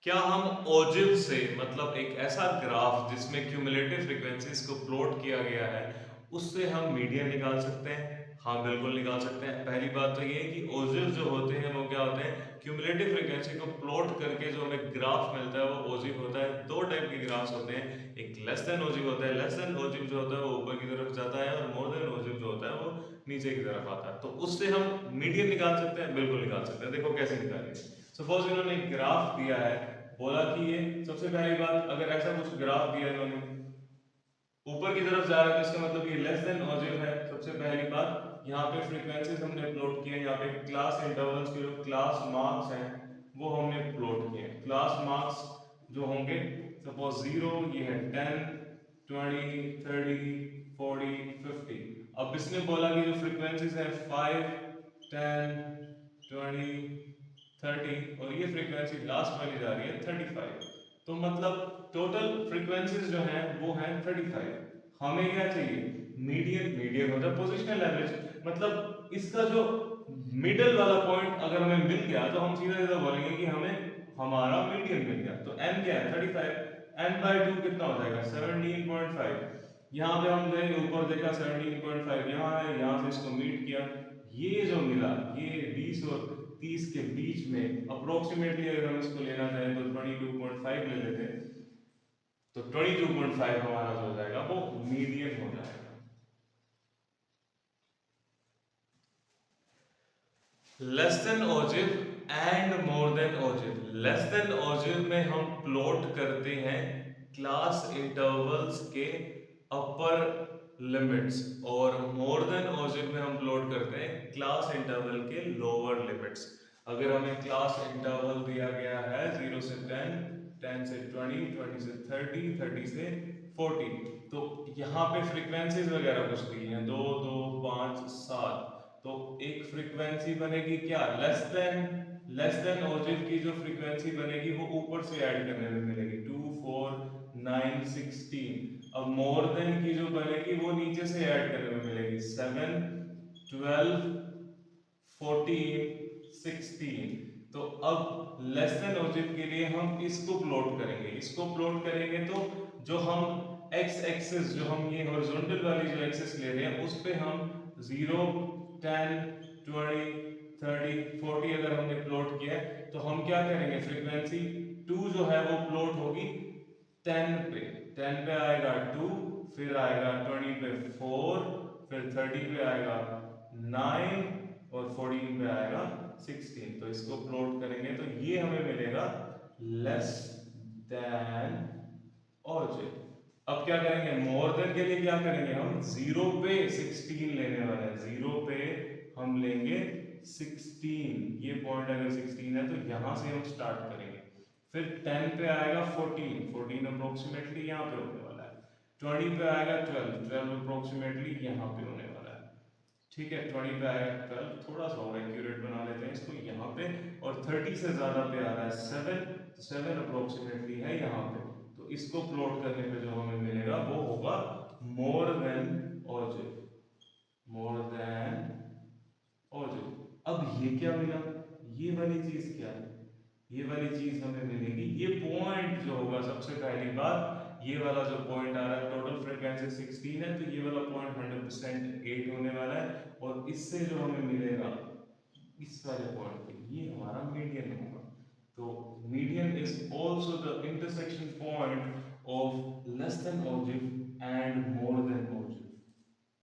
क्या हम ओजिव से मतलब एक ऐसा ग्राफ जिसमें क्यूमुलेटिव फ्रीक्वेंसीज को प्लॉट किया गया है, उससे हम मीडियन निकाल सकते हैं? हाँ, बिल्कुल निकाल सकते हैं। पहली बात तो ये है कि ओजिव जो होते हैं वो क्या होते हैं, क्यूमुलेटिव फ्रीक्वेंसी को प्लॉट करके जो हमें ग्राफ मिलता है वो ओजिव होता है। दो टाइप के ग्राफ्स होते हैं, एक लेस देन ओजिव होता है। लेस देन ओजिव जो होता है वो ऊपर की तरफ जाता है और मोर देन ओजिव जो होता है वो नीचे की तरफ आता है। तो उससे हम मीडियन निकाल सकते हैं, बिल्कुल निकाल सकते हैं। देखो कैसे निकालेंगे। सपोज इन्होंने एक ग्राफ दिया है, बोला कि ये सबसे पहली बात, अगर ऐसा कुछ ग्राफ दिया इन्होंने ऊपर की तरफ जा रहा है तो इसका मतलब ये लेस देन ओजिव है। सबसे पहली बात, यहाँ पे फ्रीक्वेंसीज हमने प्लॉट किए, यहाँ पे क्लास इंटरवल्स के जो क्लास मार्क्स हैं वो हमने प्लॉट किए। क्लास मार्क्स जो होंगे, सपोज 0 ये है 10 20 30 40 50। अब इसने बोला कि जो फ्रीक्वेंसीज है 5 10 20 30 और ये फ्रीक्वेंसी लास्ट वाली जा रही है 35। तो मतलब टोटल फ्रीक्वेंसीज जो हैं वो हैं 35। हमें क्या चाहिए, मीडियन। मीडियन होता है पोजिशनल एवरेज, मतलब इसका जो मिडल वाला पॉइंट अगर हमें मिल गया तो हम सीधा सीधा बोलेंगे कि हमें हमारा मीडियन मिल गया। तो n क्या है 35, n बाई 2 कितना हो जाएगा 17.5। यहाँ पे हम गए ऊपर देखा 17.5 यहाँ है, यहाँ से इसको मीट किया, ये जो मिला ये 20 और 30 के बीच में अप्रोक्सीमेटली अगर हम इसको लेना चाहें तो 22.5 ले लेते हैं। तो 22.5 हमारा जो हो जाएगा वो मीडियन हो जाएगा। Less than ogive and more than ogive. Less than ogive में हम प्लॉट करते हैं क्लास इंटरवल्स के अपर लिमिट्स, और मोर देन ओजिव में हम प्लॉट करते हैं क्लास इंटरवल के लोअर लिमिट्स। अगर हमें क्लास इंटरवल दिया गया है 0 से 10, 10 से 20, 20 से 30, 30 से 40, तो यहाँ पे फ्रीक्वेंसीज वगैरह कुछ दी हैं 2 2 5 7। तो एक फ्रीक्वेंसी बनेगी क्या, लेस देन ओजिव की जो फ्रीक्वेंसी बनेगी वो ऊपर से ऐड करने में मिलेगी 2 4 9 16। अब मोर देन की जो बनेगी वो नीचे से ऐड करने में मिलेगी 7 12 14 16। तो अब लेस देन ओजिव के लिए हम इसको प्लॉट करेंगे। इसको प्लॉट करेंगे तो जो हम एक्स एक्सिस, जो हम ये हॉरिजॉन्टल वाली जो एक्सिस ले रहे हैं उस पे हम 0 10 20 30 40 अगर हमने प्लॉट किया है तो हम क्या करेंगे, फ्रीक्वेंसी 2 जो है वो प्लॉट होगी 10 पे। 10 पे आएगा 2, फिर आएगा 20 पे 4, फिर 30 पे आएगा 9 और 14 पे आएगा 16। तो इसको प्लॉट करेंगे तो ये हमें मिलेगा लेस देन ओजिव। अब क्या करेंगे, मोर देन के लिए क्या करेंगे, हम 0 पे 16 लेने वाले हैं। 0 पे हम लेंगे 16, ये पॉइंट अगर 16 है तो यहाँ से हम स्टार्ट करेंगे। फिर 10 पे आएगा 14, 14 अप्रोक्सीमेटली यहाँ पे होने वाला है। 20 पे आएगा 12, 12 अप्रोक्सीमेटली यहाँ पे होने वाला है। ठीक है, 20 पे आएगा 12, थोड़ा सा और एक्यूरेट बना लेते हैं इसको यहाँ पे। और 30 से ज़्यादा पे आ रहा है 7, तो 7 अप्रोक्सीमेटली है यहाँ पे। तो इसको प्लॉट करने पे जो हमें मिलेगा वो होगा मोर देन ओजिव, मोर देन ओजिव। अब ये क्या मिला, ये वाली चीज़ क्या है, ये वाली चीज हमें मिलेगी, ये पॉइंट जो होगा सबसे पहली बात, ये वाला जो पॉइंट आ रहा है, टोटल फ्रीक्वेंसी 16 है तो ये वाला पॉइंट 100% 8 होने वाला है। और इससे जो हमें मिलेगा इस वाले पॉइंट पे, ये हमारा मीडियन होगा। तो median is also the intersection point of less than ogive